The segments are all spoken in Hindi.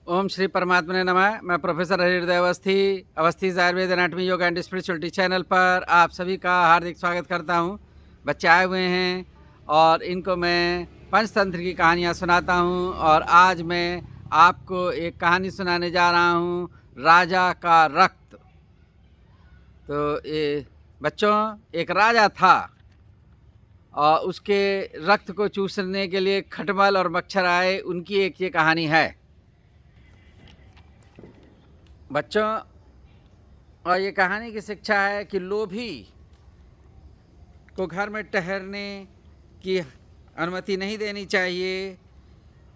ओम श्री परमात्मा ने नमः। मैं प्रोफेसर हृदय Awasthi Ayurveda anatomy yoga and spirituality channel पर आप सभी का हार्दिक स्वागत करता हूं। बच्चे आए हुए हैं और इनको मैं पंचतंत्र की कहानियां सुनाता हूं। और आज मैं आपको एक कहानी सुनाने जा रहा हूं, राजा का रक्त। तो ये बच्चों, एक राजा था और उसके रक्त को चूसने के लिए खटमल और मच्छर आए। उनकी एक ये कहानी है बच्चों। और ये कहानी की शिक्षा है कि लोभी को घर में ठहरने की अनुमति नहीं देनी चाहिए,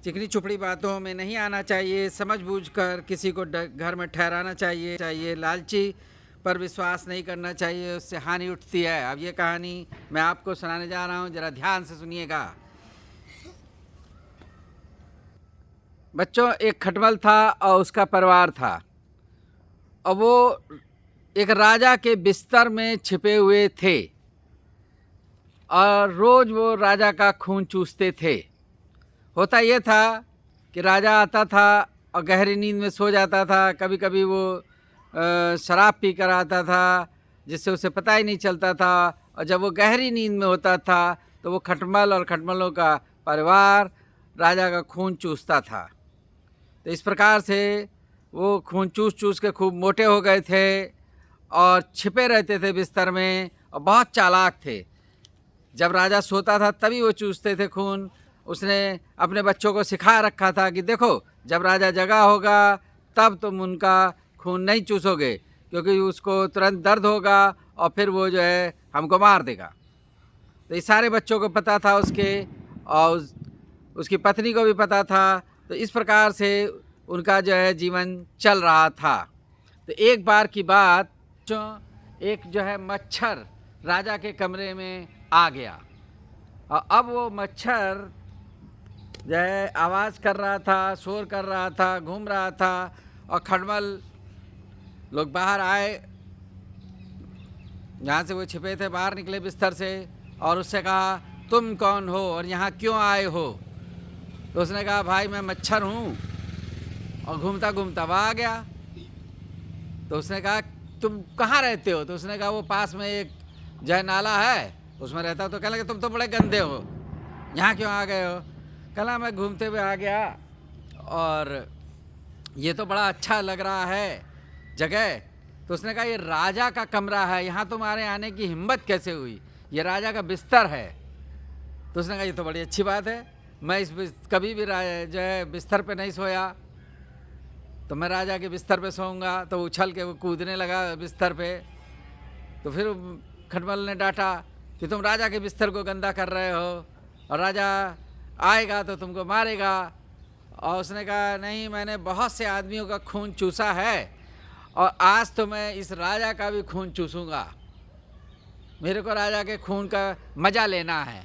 चिकनी चुपड़ी बातों में नहीं आना चाहिए, समझ बूझकर किसी को घर में ठहराना चाहिए। लालची पर विश्वास नहीं करना चाहिए, उससे हानि उठती है। अब ये कहानी मैं आपको सुनाने जा रहा हूँ, ज़रा ध्यान से सुनिएगा बच्चों। एक खटमल था और उसका परिवार था और वो एक राजा के बिस्तर में छिपे हुए थे और रोज़ वो राजा का खून चूसते थे। होता ये था कि राजा आता था और गहरी नींद में सो जाता था। कभी कभी वो शराब पी कर आता था, जिससे उसे पता ही नहीं चलता था। और जब वो गहरी नींद में होता था तो वो खटमल और खटमलों का परिवार राजा का खून चूसता था। तो इस प्रकार से वो खून चूस चूस के खूब मोटे हो गए थे और छिपे रहते थे बिस्तर में और बहुत चालाक थे। जब राजा सोता था तभी वो चूसते थे खून। उसने अपने बच्चों को सिखा रखा था कि देखो, जब राजा जगा होगा तब तुम उनका खून नहीं चूसोगे, क्योंकि उसको तुरंत दर्द होगा और फिर वो जो है हमको मार देगा। तो इस सारे बच्चों को पता था उसके, और उसकी पत्नी को भी पता था। तो इस प्रकार से उनका जो है जीवन चल रहा था। तो एक बार की बात, एक जो है मच्छर राजा के कमरे में आ गया और अब वो मच्छर जो है आवाज़ कर रहा था, शोर कर रहा था, घूम रहा था। और खटमल लोग बाहर आए, जहाँ से वो छिपे थे बाहर निकले बिस्तर से और उससे कहा, तुम कौन हो और यहाँ क्यों आए हो? तो उसने कहा, भाई मैं मच्छर हूँ। और घूमता घूमता वहाँ आ गया। तो उसने कहा, तुम कहाँ रहते हो? तो उसने कहा, वो पास में एक जो है नाला है उसमें रहता हो। तो कहने लगे, तुम तो बड़े गंदे हो, यहाँ क्यों आ गए हो? कहला, मैं घूमते हुए आ गया और ये तो बड़ा अच्छा लग रहा है जगह। तो उसने कहा, ये राजा का कमरा है, यहाँ तुम्हारे आने की हिम्मत कैसे हुई? ये राजा का बिस्तर है। तो उसने कहा, ये तो बड़ी अच्छी बात है, मैं कभी भी जो है बिस्तर पे नहीं सोया, तो मैं राजा के बिस्तर पे सोऊंगा। तो उछल के वो कूदने लगा बिस्तर पे। तो फिर खटमल ने डांटा कि तुम राजा के बिस्तर को गंदा कर रहे हो और राजा आएगा तो तुमको मारेगा। और उसने कहा, नहीं, मैंने बहुत से आदमियों का खून चूसा है और आज तो मैं इस राजा का भी खून चूसूंगा। मेरे को राजा के खून का मज़ा लेना है,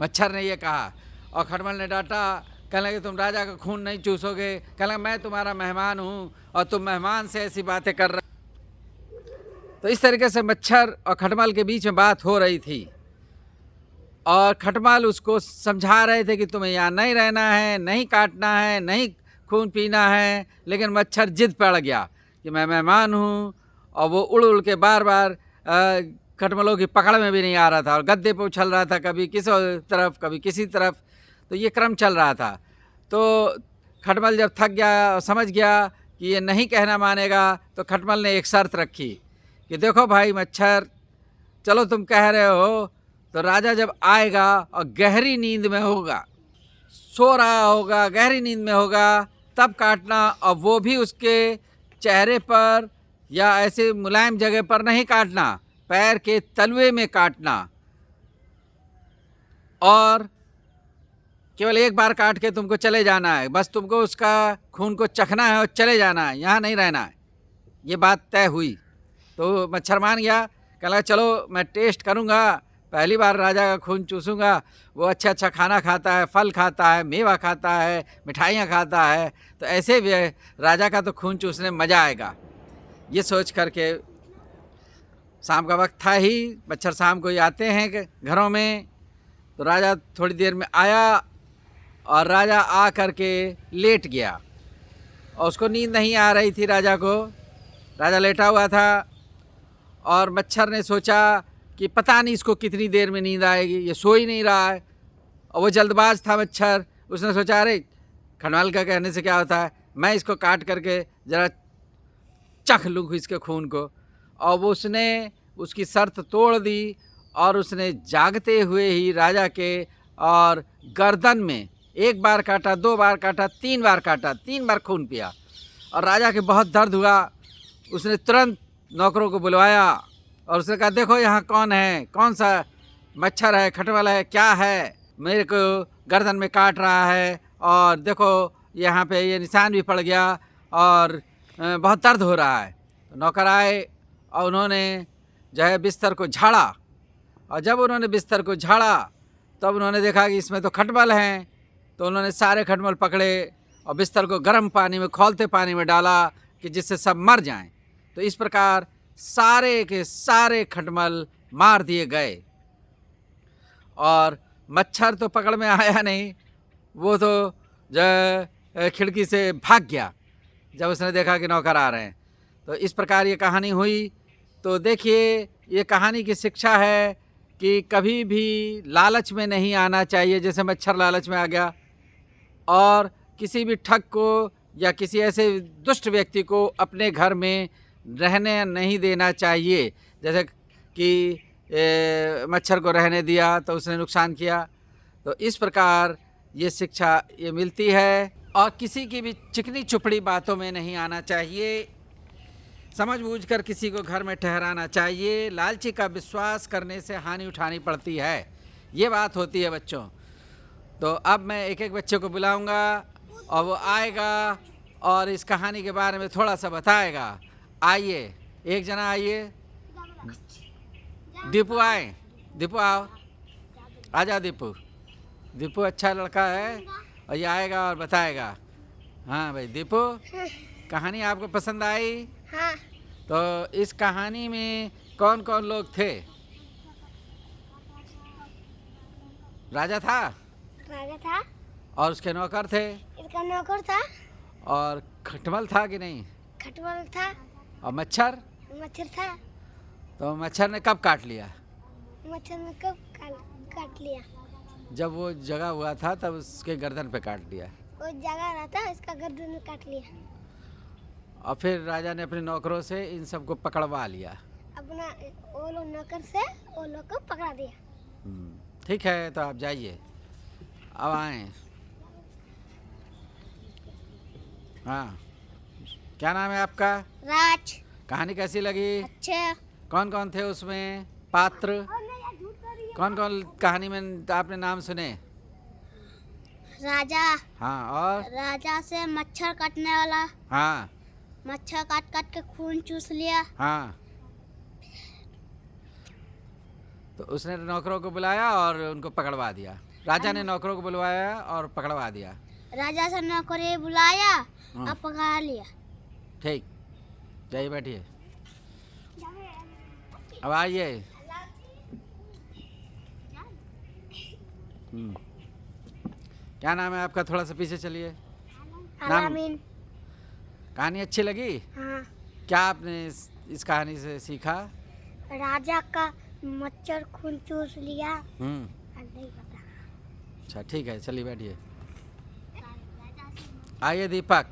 मच्छर ने ये कहा। और खटमल ने डांटा, कहने लगे, तुम राजा का खून नहीं चूसोगे। कहने लगे, मैं तुम्हारा मेहमान हूँ और तुम मेहमान से ऐसी बातें कर रहे। तो इस तरीके से मच्छर और खटमल के बीच में बात हो रही थी और खटमल उसको समझा रहे थे कि तुम्हें यहाँ नहीं रहना है, नहीं काटना है, नहीं खून पीना है। लेकिन मच्छर जिद पड़ गया कि मैं मेहमान हूँ। और वो उड़ उड़ के बार बार खटमलों की पकड़ में भी नहीं आ रहा था और गद्दे पे उछल रहा था, कभी किसी तरफ कभी किसी तरफ। तो ये क्रम चल रहा था। तो खटमल जब थक गया और समझ गया कि ये नहीं कहना मानेगा, तो खटमल ने एक शर्त रखी कि देखो भाई मच्छर, चलो तुम कह रहे हो, तो राजा जब आएगा और गहरी नींद में होगा, सो रहा होगा, गहरी नींद में होगा, तब काटना। और वो भी उसके चेहरे पर या ऐसे मुलायम जगह पर नहीं काटना, पैर के तलवे में काटना। और केवल एक बार काट के तुमको चले जाना है, बस तुमको उसका खून को चखना है और चले जाना है, यहाँ नहीं रहना है। ये बात तय हुई। तो मच्छर मान गया, कहला, चलो मैं टेस्ट करूँगा, पहली बार राजा का खून चूसूंगा। वो अच्छा अच्छा खाना खाता है, फल खाता है, मेवा खाता है, मिठाइयाँ खाता है, तो ऐसे भी राजा का तो खून चूसने में मज़ा आएगा। ये सोच करके शाम का वक्त था ही, मच्छर शाम को ही आते हैं घरों में। तो राजा थोड़ी देर में आया और राजा आ कर के लेट गया। और उसको नींद नहीं आ रही थी राजा को। राजा लेटा हुआ था और मच्छर ने सोचा कि पता नहीं इसको कितनी देर में नींद आएगी, ये सो ही नहीं रहा है। और वो जल्दबाज था मच्छर, उसने सोचा अरे खटमल का कहने से क्या होता है, मैं इसको काट करके ज़रा चख लूँ इसके खून को। और वो उसने उसकी शर्त तोड़ दी और उसने जागते हुए ही राजा के और गर्दन में 1 बार काटा, 2 बार काटा, 3 बार काटा, 3 बार खून पिया। और राजा के बहुत दर्द हुआ। उसने तुरंत नौकरों को बुलवाया और उसने कहा देखो यहाँ कौन है, कौन सा मच्छर है, खटमल है, क्या है, मेरे को गर्दन में काट रहा है और देखो यहाँ पे ये निशान भी पड़ गया और बहुत दर्द हो रहा है। तो नौकर आए और उन्होंने जो है बिस्तर को झाड़ा और जब उन्होंने बिस्तर को झाड़ा तब उन्होंने देखा कि इसमें तो खटमल हैं। तो उन्होंने सारे खटमल पकड़े और बिस्तर को गर्म पानी में, खौलते पानी में डाला कि जिससे सब मर जाएं। तो इस प्रकार सारे के सारे खटमल मार दिए गए और मच्छर तो पकड़ में आया नहीं, वो तो जो खिड़की से भाग गया जब उसने देखा कि नौकर आ रहे हैं। तो इस प्रकार ये कहानी हुई। तो देखिए ये कहानी की शिक्षा है कि कभी भी लालच में नहीं आना चाहिए, जैसे मच्छर लालच में आ गया, और किसी भी ठग को या किसी ऐसे दुष्ट व्यक्ति को अपने घर में रहने नहीं देना चाहिए। जैसे कि मच्छर को रहने दिया तो उसने नुकसान किया। तो इस प्रकार ये शिक्षा ये मिलती है। और किसी की भी चिकनी चुपड़ी बातों में नहीं आना चाहिए, समझ बूझ कर किसी को घर में ठहराना चाहिए। लालची का विश्वास करने से हानि उठानी पड़ती है, ये बात होती है बच्चों। तो अब मैं एक एक बच्चे को बुलाऊंगा और वो आएगा और इस कहानी के बारे में थोड़ा सा बताएगा। आइए, एक जना आइए, दीपू आए, दीपू आओ, आ जाओ दीपू। दीपू अच्छा लड़का है और ये आएगा और बताएगा। हाँ भाई दीपू, कहानी आपको पसंद आई? हाँ। तो इस कहानी में कौन कौन लोग थे? राजा था राजा था और उसके नौकर थे, इसका नौकर था और खटमल था कि नहीं? खटमल था और मच्छर? मच्छर था। तो मच्छर ने कब काट लिया? मच्छर ने कब काट लिया? जब वो जगा हुआ था तब उसके गर्दन पे काट लिया। वो जगह रहा था, इसका गर्दन में काट लिया। और फिर राजा ने अपने नौकरों से इन सबको पकड़वा लिया। अपना वो लोग नौकर से वो लोग को पकड़ा दिया। ठीक है, तो आप जाइए, अब आए। हाँ, क्या नाम है आपका? राज। कहानी कैसी लगी? अच्छा। कौन कौन थे उसमें पात्र? कौन कौन कहानी में आपने नाम सुने? राजा। हाँ, और राजा से मच्छर काटने वाला। हाँ, मच्छर काट काट के खून चूस लिया। हाँ। तो उसने नौकरों को बुलाया और उनको पकड़वा दिया। राजा ने नौकरों को बुलवाया और पकड़वा दिया। राजा से नौकर बुलाया हाँ। और पकड़ा लिया। ठीक, जाइए बैठिए। अब आइए। क्या नाम है आपका? थोड़ा सा पीछे चलिए। अलामीन। कहानी अच्छी लगी? हाँ। क्या आपने इस कहानी से सीखा? राजा का मच्छर खून चूस लिया। नहीं पता। अच्छा ठीक है, चलिए बैठिए। आइए दीपक।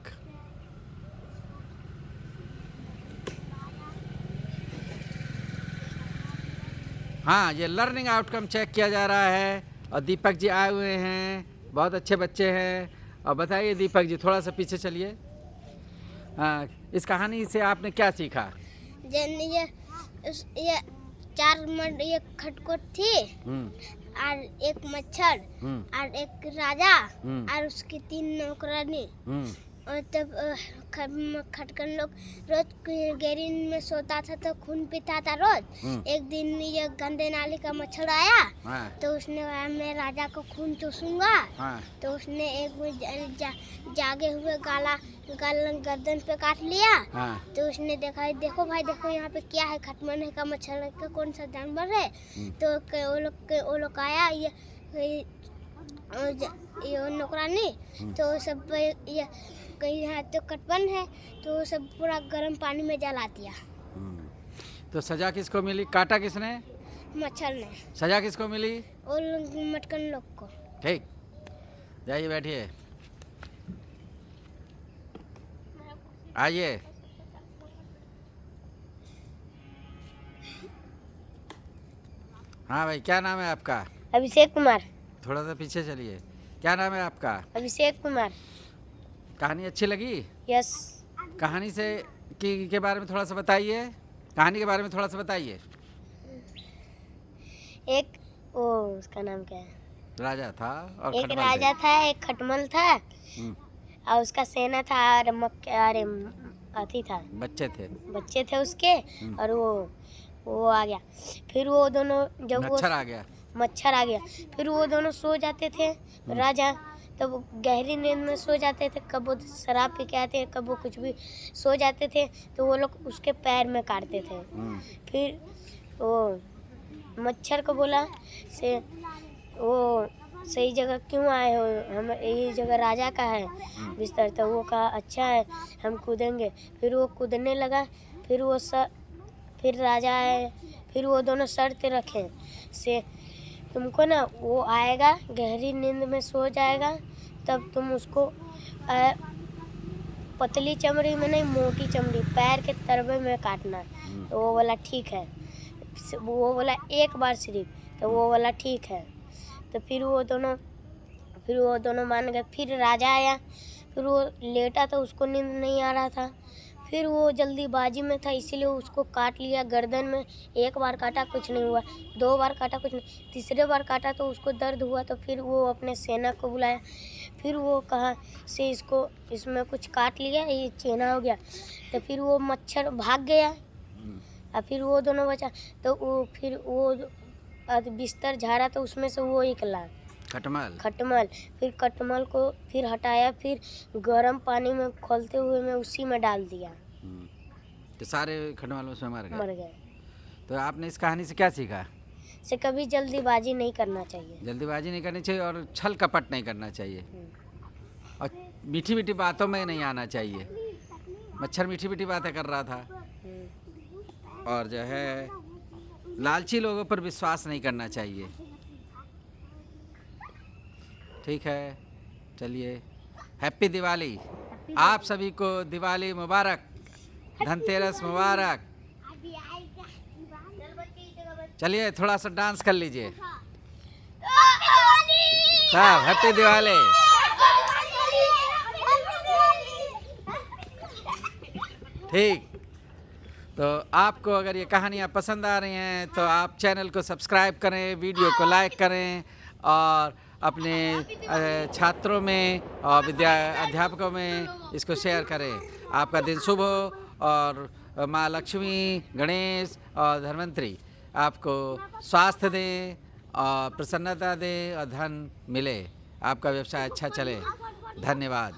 हाँ, ये लर्निंग आउटकम चेक किया जा रहा है और दीपक जी आए हुए हैं, बहुत अच्छे बच्चे हैं। और बताइए दीपक जी, थोड़ा सा पीछे चलिए। हाँ, इस कहानी से आपने क्या सीखा? ये 4 ये खटकोट थी और एक मच्छर और एक राजा और उसकी 3 नौकरानी। और तब खटकन लोग रोज गैरिन में सोता था तो खून पीता था रोज। एक दिन ये गंदे नाली का मच्छर आया। तो उसने मैं राजा को खून चूसूंगा। तो उसने एक जागे हुए गर्दन पे काट लिया। तो उसने देखा, देखो भाई देखो यहाँ पे क्या है, खटमल का मच्छर का कौन सा जानवर है। तो वो लोग आया, ये ये नौकरानी तो सब ये कहीं है तो कटपन है तो सब पूरा गर्म पानी में जला दिया। तो सजा किसको मिली? काटा किसने? मच्छर ने। सजा किसको मिली? और मटकन लोग को। ठीक, जाइए बैठिए। आइए। हाँ भाई, क्या नाम है आपका? अभिषेक कुमार। थोड़ा सा पीछे चलिए। क्या नाम है आपका? अभिषेक कुमार। कहानी अच्छी लगी? यस। कहानी से के बारे में थोड़ा सा बताइए। कहानी के बारे में थोड़ा सा बताइए। एक ओ उसका नाम क्या है? राजा था और एक खटमल राजा थे। था, एक खटमल था और उसका सेना था और अरे हाथी था। बच्चे थे उसके और वो आ गया। फिर वो दोनों जब मच्छर आ गया। मच्छर आ गया फिर वो दोनों सो जाते थे। राजा तब वो गहरी नींद में सो जाते थे, कब वो शराब पी के आते कब वो कुछ भी सो जाते थे तो वो लोग उसके पैर में काटते थे। फिर वो मच्छर को बोला से वो सही जगह क्यों आए हो, हम यही जगह राजा का है बिस्तर। तो वो कहा अच्छा है हम कूदेंगे। फिर वो कूदने लगा। फिर राजा आए। फिर वो दोनों शर्त रखे से तुमको ना वो आएगा गहरी नींद में सो जाएगा तब तुम उसको पतली चमड़ी में नहीं मोटी चमड़ी पैर के तलवे में काटना। तो वो बोला ठीक है। वो बोला एक बार सिर्फ। तो वो बोला ठीक है। तो फिर वो दोनों मान गए। फिर राजा आया। फिर वो लेटा था, उसको नींद नहीं आ रहा था। फिर वो जल्दीबाजी में था इसीलिए उसको काट लिया गर्दन में। एक बार काटा कुछ नहीं हुआ, 2 बार काटा कुछ नहीं, तीसरे बार काटा तो उसको दर्द हुआ। तो फिर वो अपने सेना को बुलाया। फिर वो कहा से इसमें कुछ काट लिया, ये चेना हो गया। तो फिर वो मच्छर भाग गया और फिर वो दोनों बचा। तो फिर वो बिस्तर झाड़ा तो उसमें से वो निकला खटमल। फिर खटमल को फिर हटाया, फिर गर्म पानी में खोलते हुए मैं उसी में डाल दिया। तो सारे खटमल उसमें मर गए। तो आपने इस कहानी से क्या सीखा? से कभी जल्दीबाजी नहीं करना चाहिए। जल्दीबाजी नहीं करनी चाहिए और छल कपट नहीं करना चाहिए और मीठी मीठी बातों में नहीं आना चाहिए। मच्छर मीठी मीठी बातें कर रहा था और जो है लालची लोगों पर विश्वास नहीं करना चाहिए। ठीक है, चलिए, हैप्पी दिवाली। आप सभी को दिवाली मुबारक, धनतेरस मुबारक। चलिए थोड़ा सा डांस कर लीजिए सब। हैप्पी दिवाली। ठीक, तो आपको अगर ये कहानियाँ पसंद आ रही हैं तो आप चैनल को सब्सक्राइब करें, वीडियो को लाइक करें और अपने छात्रों में और अध्यापकों में इसको शेयर करें। आपका दिन शुभ हो और माँ लक्ष्मी, गणेश और धन्वंतरी आपको स्वास्थ्य दें और प्रसन्नता दें और धन मिले, आपका व्यवसाय अच्छा चले। धन्यवाद।